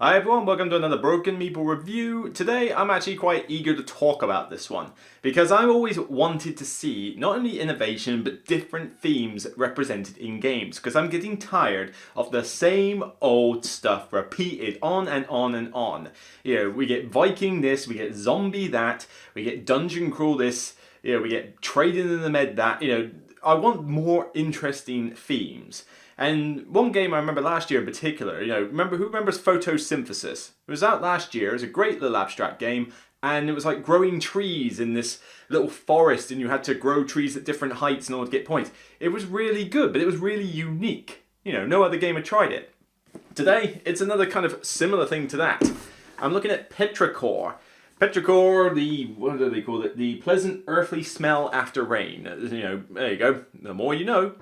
Hi everyone, welcome to another Broken Meeple review. Today I'm actually quite eager to talk about this one because I've always wanted to see not only innovation but different themes represented in games because I'm getting tired of the same old stuff repeated on and on and on. You know, we get Viking this, we get zombie that, we get dungeon crawl this, you know, we get trading in the med that, you know, I want more interesting themes. And one game I remember last year in particular, who remembers photosynthesis? It was out last year, it was a great little abstract game, and it was like growing trees in this little forest, and you had to grow trees at different heights in order to get points. It was really good, but it was really unique. You know, no other game had tried it. Today, it's another kind of similar thing to that. I'm looking at Petrichor. Petrichor, what do they call it? The pleasant earthly smell after rain. You know, there you go. The more you know.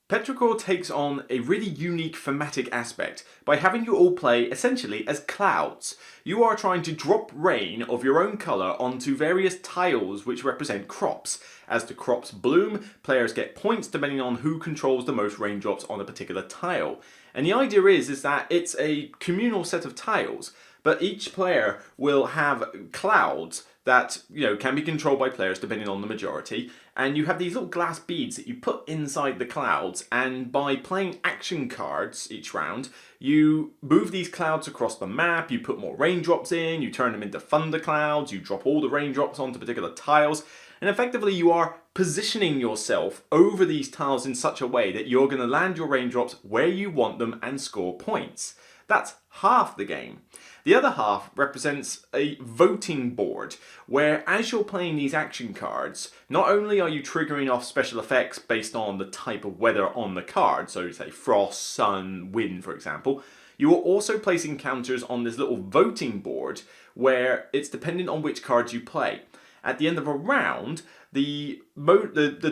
Petrichor takes on a really unique thematic aspect by having you all play essentially as clouds. You are trying to drop rain of your own colour onto various tiles which represent crops. As the crops bloom, players get points depending on who controls the most raindrops on a particular tile. And the idea is that it's a communal set of tiles, but each player will have clouds that, you know, can be controlled by players depending on the majority, and you have these little glass beads that you put inside the clouds, and by playing action cards each round, you move these clouds across the map, you put more raindrops in, you turn them into thunderclouds, you drop all the raindrops onto particular tiles, and effectively you are positioning yourself over these tiles in such a way that you're going to land your raindrops where you want them and score points. That's half the game. The other half represents a voting board, where as you're playing these action cards, not only are you triggering off special effects based on the type of weather on the card, so say frost, sun, wind for example, you are also placing counters on this little voting board where it's dependent on which cards you play. At the end of a round, the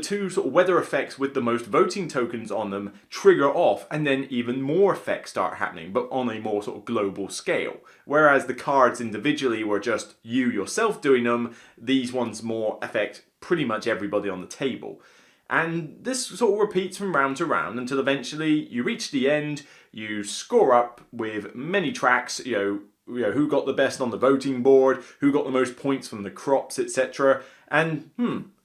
two sort of weather effects with the most voting tokens on them trigger off, and then even more effects start happening, but on a more sort of global scale. Whereas the cards individually were just you yourself doing them, these ones more affect pretty much everybody on the table. And this sort of repeats from round to round until eventually you reach the end, you score up with many tracks, who got the best on the voting board, who got the most points from the crops, etc. And,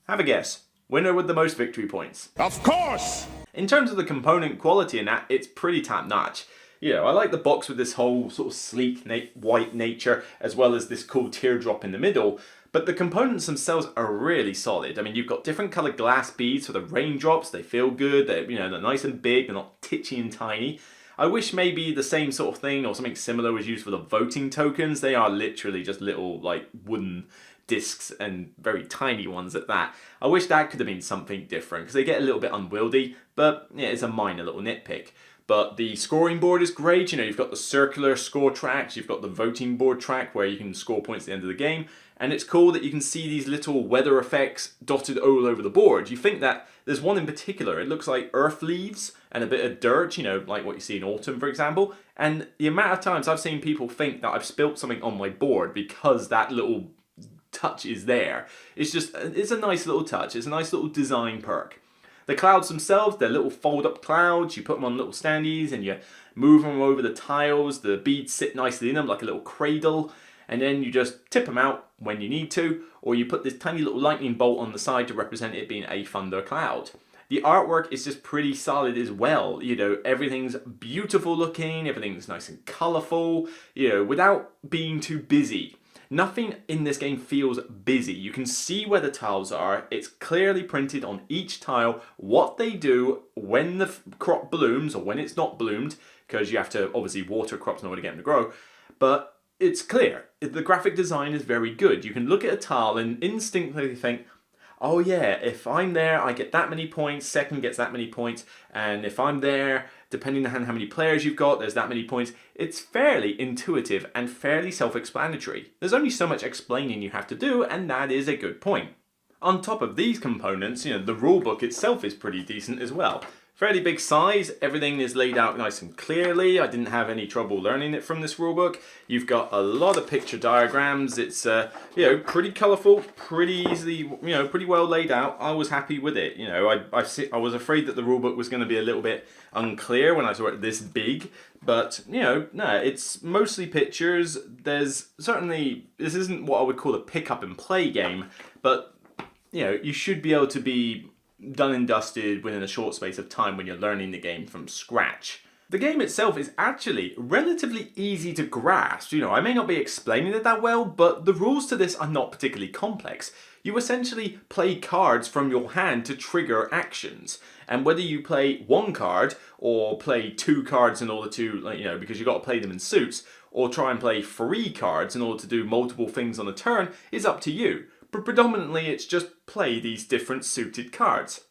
have a guess. Winner with the most victory points. Of course! In terms of the component quality in that, it's pretty top-notch. You know, I like the box with this whole sort of sleek white nature, as well as this cool teardrop in the middle. But the components themselves are really solid. I mean, you've got different coloured glass beads for the raindrops. They feel good. They're nice and big. They're not titchy and tiny. I wish maybe the same sort of thing or something similar was used for the voting tokens. They are literally just little like wooden discs and very tiny ones at that. I wish that could have been something different because they get a little bit unwieldy, but yeah, it's a minor little nitpick. But the scoring board is great. You know, you've got the circular score tracks, you've got the voting board track where you can score points at the end of the game. And it's cool that you can see these little weather effects dotted all over the board. You think that there's one in particular, it looks like earth leaves and a bit of dirt, you know, like what you see in autumn, for example. And the amount of times I've seen people think that I've spilt something on my board because that little touch is there. It's a nice little touch. It's a nice little design perk. The clouds themselves, they're little fold-up clouds. You put them on little standees and you move them over the tiles. The beads sit nicely in them like a little cradle. And then you just tip them out when you need to, or you put this tiny little lightning bolt on the side to represent it being a thunder cloud. The artwork is just pretty solid as well. You know, everything's beautiful looking, everything's nice and colourful, you know, without being too busy. Nothing in this game feels busy. You can see where the tiles are. It's clearly printed on each tile what they do when the crop blooms or when it's not bloomed, because you have to obviously water crops in order to get them to grow. But it's clear. The graphic design is very good. You can look at a tile and instinctively think, oh yeah, if I'm there, I get that many points, second gets that many points, and if I'm there, depending on how many players you've got, there's that many points. It's fairly intuitive and fairly self-explanatory. There's only so much explaining you have to do, and that is a good point. On top of these components, you know, the rulebook itself is pretty decent as well. Fairly big size, everything is laid out nice and clearly. I didn't have any trouble learning it from this rulebook. You've got a lot of picture diagrams. It's pretty colourful, pretty easily, pretty well laid out. I was happy with it. I was afraid that the rulebook was going to be a little bit unclear when I saw it this big, but no, it's mostly pictures. There's certainly, this isn't what I would call a pick up and play game, but you should be able to be done and dusted within a short space of time when you're learning the game from scratch. The game itself is actually relatively easy to grasp. I may not be explaining it that well, but the rules to this are not particularly complex. You essentially play cards from your hand to trigger actions. And whether you play one card or play two cards in order to, because you've got to play them in suits, or try and play 3 cards in order to do multiple things on a turn is up to you. But predominantly it's just play these different suited cards.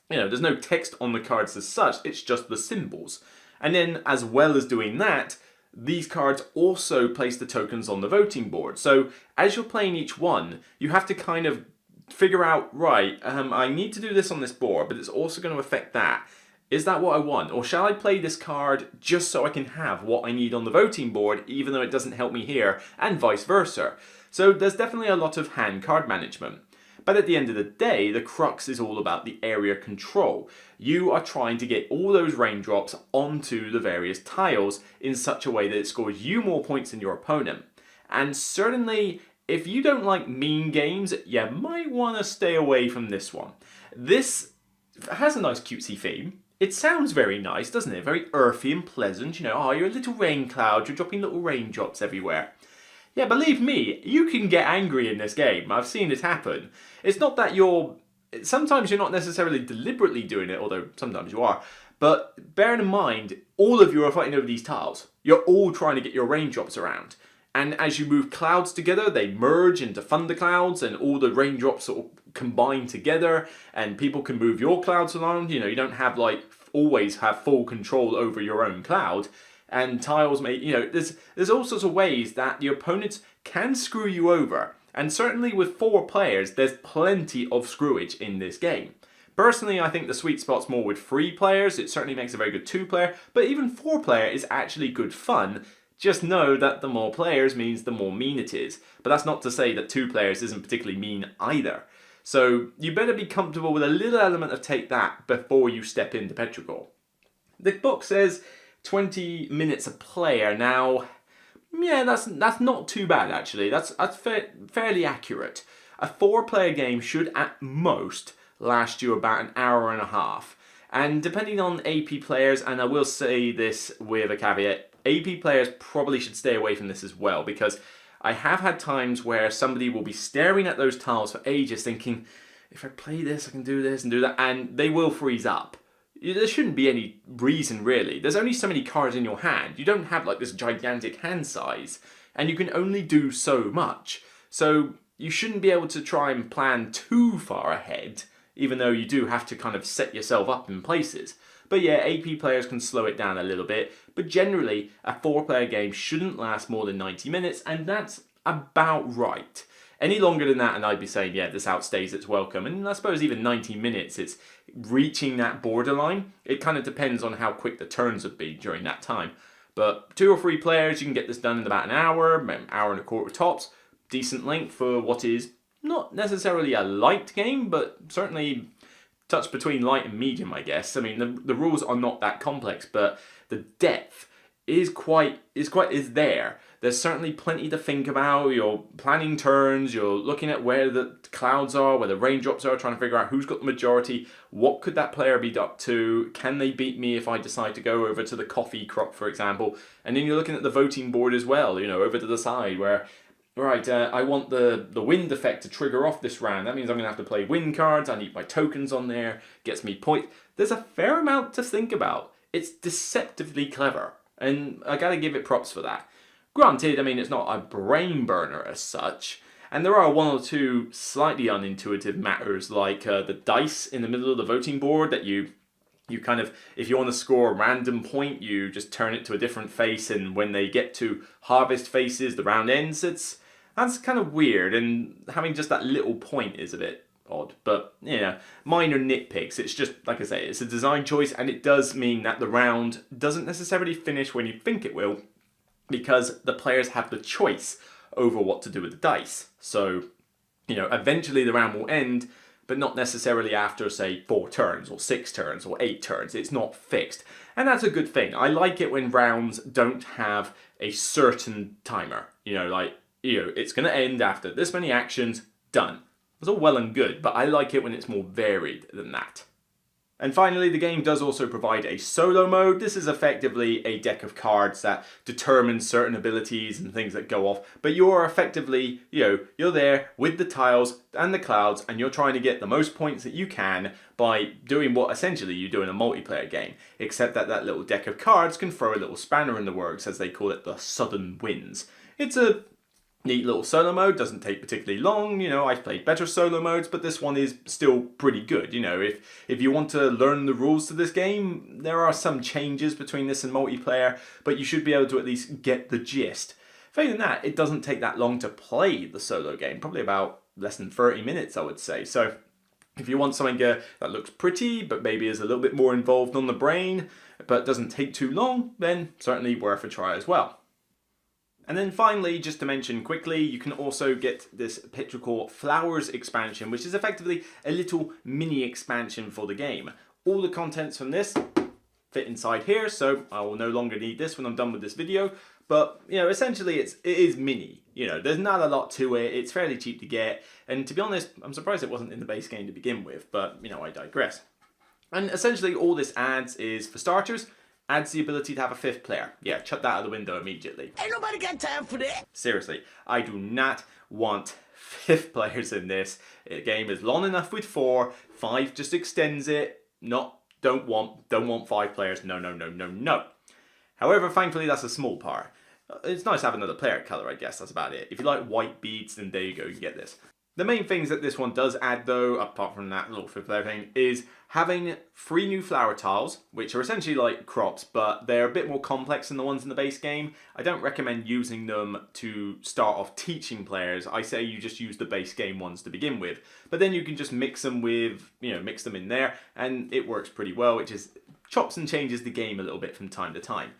There's no text on the cards as such, it's just the symbols. And then as well as doing that, these cards also place the tokens on the voting board. So as you're playing each one, you have to kind of figure out, right, I need to do this on this board, but it's also going to affect that. Is that what I want? Or shall I play this card just so I can have what I need on the voting board, even though it doesn't help me here, and vice versa? So there's definitely a lot of hand card management. But at the end of the day, the crux is all about the area control. You are trying to get all those raindrops onto the various tiles in such a way that it scores you more points than your opponent. And certainly, if you don't like mean games, you might want to stay away from this one. This has a nice cutesy theme. It sounds very nice, doesn't it? Very earthy and pleasant. You're a little rain cloud, you're dropping little raindrops everywhere. Yeah, believe me, you can get angry in this game. I've seen it happen. It's not that sometimes you're not necessarily deliberately doing it, although sometimes you are. But bearing in mind, all of you are fighting over these tiles. You're all trying to get your raindrops around. And as you move clouds together, they merge into thunderclouds and all the raindrops sort of combine together and people can move your clouds around. You don't have always have full control over your own cloud. And tiles may, there's all sorts of ways that the opponents can screw you over. And certainly with 4 players, there's plenty of screwage in this game. Personally, I think the sweet spot's more with 3 players. It certainly makes a very good 2-player, but even 4-player is actually good fun. Just know that the more players means the more mean it is. But that's not to say that 2 players isn't particularly mean either. So you better be comfortable with a little element of take that before you step into Petrichor. The book says 20 minutes a player. Now, yeah, that's not too bad actually. That's fairly accurate. A 4-player game should at most last you about an hour and a half. And depending on AP players, and I will say this with a caveat, AP players probably should stay away from this as well, because I have had times where somebody will be staring at those tiles for ages thinking, if I play this, I can do this and do that, and they will freeze up. There shouldn't be any reason really. There's only so many cards in your hand. You don't have this gigantic hand size, and you can only do so much. So you shouldn't be able to try and plan too far ahead, even though you do have to kind of set yourself up in places. But yeah, AP players can slow it down a little bit, but generally a 4-player game shouldn't last more than 90 minutes, and that's about right. Any longer than that and I'd be saying, yeah, this outstays its welcome. And I suppose even 90 minutes, it's reaching that borderline. It kind of depends on how quick the turns have been during that time. But 2 or 3 players, you can get this done in about an hour, hour and a quarter tops. Decent length for what is not necessarily a light game, but certainly touch between light and medium, I guess. I mean, the rules are not that complex, but the depth is there. There's certainly plenty to think about. You're planning turns, you're looking at where the clouds are, where the raindrops are, trying to figure out who's got the majority, what could that player be up to, can they beat me if I decide to go over to the coffee crop, for example. And then you're looking at the voting board as well, over to the side where, right, I want the wind effect to trigger off this round. That means I'm going to have to play wind cards, I need my tokens on there, gets me points. There's a fair amount to think about. It's deceptively clever, and I gotta give it props for that. Granted, I mean, it's not a brain burner as such, and there are 1 or 2 slightly unintuitive matters, like the dice in the middle of the voting board that you kind of, if you want to score a random point, you just turn it to a different face, and when they get to harvest faces, the round ends. That's kind of weird, and having just that little point is a bit odd. odd. But, you know, minor nitpicks. It's just, like I say, it's a design choice, and it does mean that the round doesn't necessarily finish when you think it will, because the players have the choice over what to do with the dice. So, you know, eventually the round will end, but not necessarily after, say, 4 turns, or 6 turns, or 8 turns. It's not fixed. And that's a good thing. I like it when rounds don't have a certain timer. You know, like, you know, it's going to end after this many actions, done. It's all well and good, but I like it when it's more varied than that. And finally, the game does also provide a solo mode. This is effectively a deck of cards that determines certain abilities and things that go off. But you're effectively, you know, you're there with the tiles and the clouds, and you're trying to get the most points that you can by doing what essentially you do in a multiplayer game. Except that that little deck of cards can throw a little spanner in the works, as they call it, the sudden wins. It's a neat little solo mode, doesn't take particularly long. You know, I've played better solo modes, but this one is still pretty good. You know, if you want to learn the rules to this game, there are some changes between this and multiplayer, but you should be able to at least get the gist. Failing that, it doesn't take that long to play the solo game, probably about less than 30 minutes, I would say. So if you want something that looks pretty, but maybe is a little bit more involved on the brain, but doesn't take too long, then certainly worth a try as well. And then finally, just to mention quickly, you can also get this Petrichor Flowers expansion, which is effectively a little mini expansion for the game. All the contents from this fit inside here, so I will no longer need this when I'm done with this video. But, you know, essentially it is mini. You know, there's not a lot to it, it's fairly cheap to get, and to be honest, I'm surprised it wasn't in the base game to begin with, but, you know, I digress. And essentially all this adds is, for starters, adds the ability to have a 5th player. Yeah, chuck that out the window immediately. Ain't nobody got time for that. Seriously, I do not want 5th players in this. The game is long enough with 4. 5 just extends it. Don't want 5 players. No, no, no, no, no. However, thankfully that's a small part. It's nice to have another player color, I guess, that's about it. If you like white beads, then there you go, you can get this. The main things that this one does add though, apart from that little 5th player thing, is having 3 new flower tiles, which are essentially like crops, but they're a bit more complex than the ones in the base game. I don't recommend using them to start off teaching players. I say you just use the base game ones to begin with. But then you can just mix them with, you know, mix them in there, and it works pretty well, which is chops and changes the game a little bit from time to time.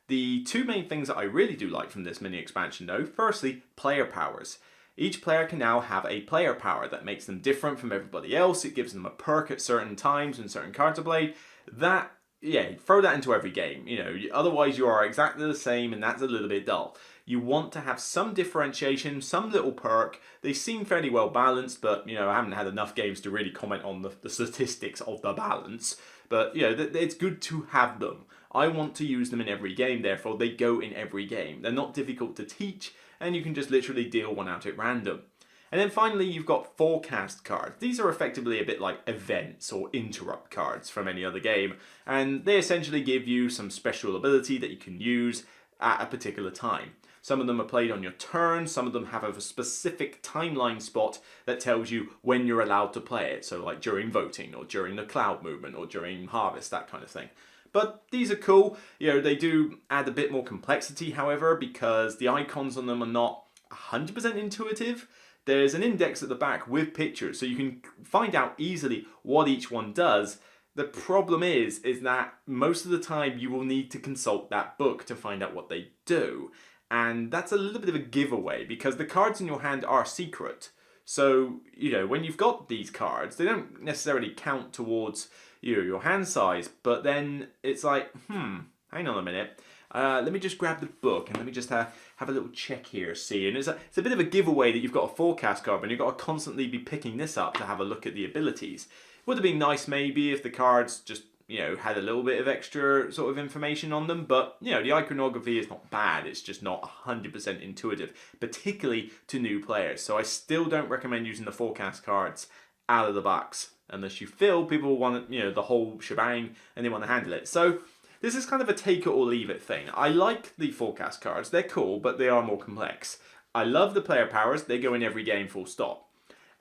The 2 main things that I really do like from this mini expansion though, firstly, player powers. Each player can now have a player power that makes them different from everybody else. It gives them a perk at certain times when certain cards are played. That, yeah, throw that into every game. You know, otherwise you are exactly the same, and that's a little bit dull. You want to have some differentiation, some little perk. They seem fairly well balanced, but, you know, I haven't had enough games to really comment on the statistics of the balance. But, you know, it's good to have them. I want to use them in every game, therefore they go in every game. They're not difficult to teach, and you can just literally deal one out at random. And then finally you've got forecast cards. These are effectively a bit like events or interrupt cards from any other game, and they essentially give you some special ability that you can use at a particular time. Some of them are played on your turn, some of them have a specific timeline spot that tells you when you're allowed to play it, so like during voting or during the cloud movement or during harvest, that kind of thing. But these are cool. You know, they do add a bit more complexity, however, because the icons on them are not 100% intuitive. There's an index at the back with pictures, so you can find out easily what each one does. The problem is that most of the time you will need to consult that book to find out what they do. And that's a little bit of a giveaway, because the cards in your hand are secret. So, you know, when you've got these cards, they don't necessarily count towards your hand size, but then it's like, hang on a minute. Let me just grab the book and let me just have a little check here, see. And it's a bit of a giveaway that you've got a forecast card, and you've got to constantly be picking this up to have a look at the abilities. Would have been nice maybe if the cards just, you know, had a little bit of extra sort of information on them, but, you know, the iconography is not bad. It's just not 100% intuitive, particularly to new players. So I still don't recommend using the forecast cards out of the box, unless you feel people want, you know, the whole shebang and they want to handle it. So this is kind of a take it or leave it thing. I like the forecast cards, they're cool, but they are more complex. I love the player powers, they go in every game full stop.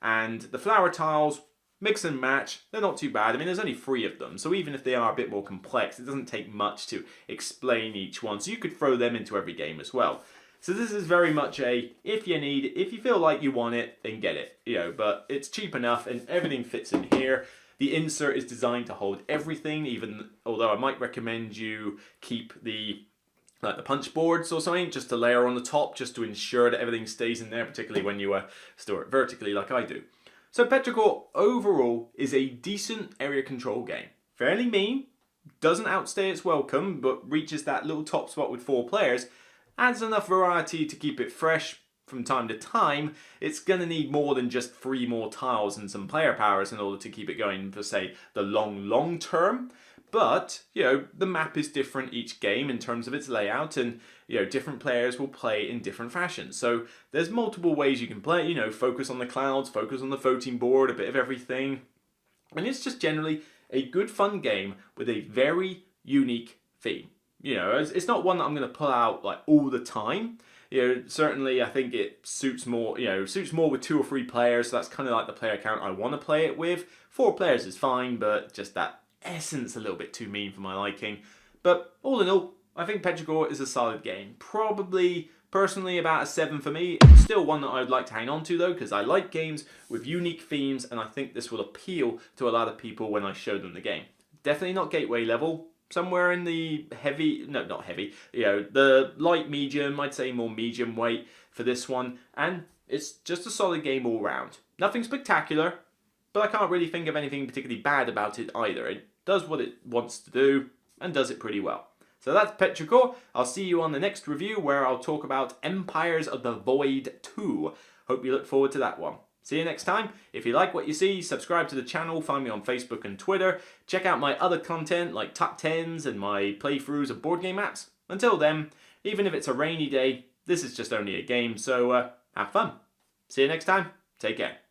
And the flower tiles, mix and match, they're not too bad. I mean, there's only 3 of them, so even if they are a bit more complex, it doesn't take much to explain each one, so you could throw them into every game as well. So this is very much a, if you feel like you want it, then get it. But it's cheap enough and everything fits in here. The insert is designed to hold everything, even although I might recommend you keep the punch boards or something, just to layer on the top, just to ensure that everything stays in there, particularly when you store it vertically like I do. So Petrichor overall is a decent area control game. Fairly mean, doesn't outstay its welcome, but reaches that little top spot with 4 players, adds enough variety to keep it fresh from time to time. It's going to need more than just 3 more tiles and some player powers in order to keep it going for, say, the long term. But, the map is different each game in terms of its layout, and, different players will play in different fashions. So there's multiple ways you can play, focus on the clouds, focus on the voting board, a bit of everything. And it's just generally a good fun game with a very unique theme. It's not one that I'm going to pull out like all the time. Certainly I think it suits more with 2 or 3 players. So that's kind of like the player count I want to play it with. 4 players is fine, but just that essence a little bit too mean for my liking. But all in all, I think Petrichor is a solid game. Probably, personally, about a 7 for me. It's still one that I'd like to hang on to though, because I like games with unique themes, and I think this will appeal to a lot of people when I show them the game. Definitely not gateway level. Somewhere in the the light medium, I'd say more medium weight for this one. And it's just a solid game all round. Nothing spectacular, but I can't really think of anything particularly bad about it either. It does what it wants to do, and does it pretty well. So that's Petrichor. I'll see you on the next review, where I'll talk about Empires of the Void 2. Hope you look forward to that one. See you next time. If you like what you see, subscribe to the channel, find me on Facebook and Twitter. Check out my other content like top 10s and my playthroughs of board game apps. Until then, even if it's a rainy day, this is just only a game, so have fun. See you next time. Take care.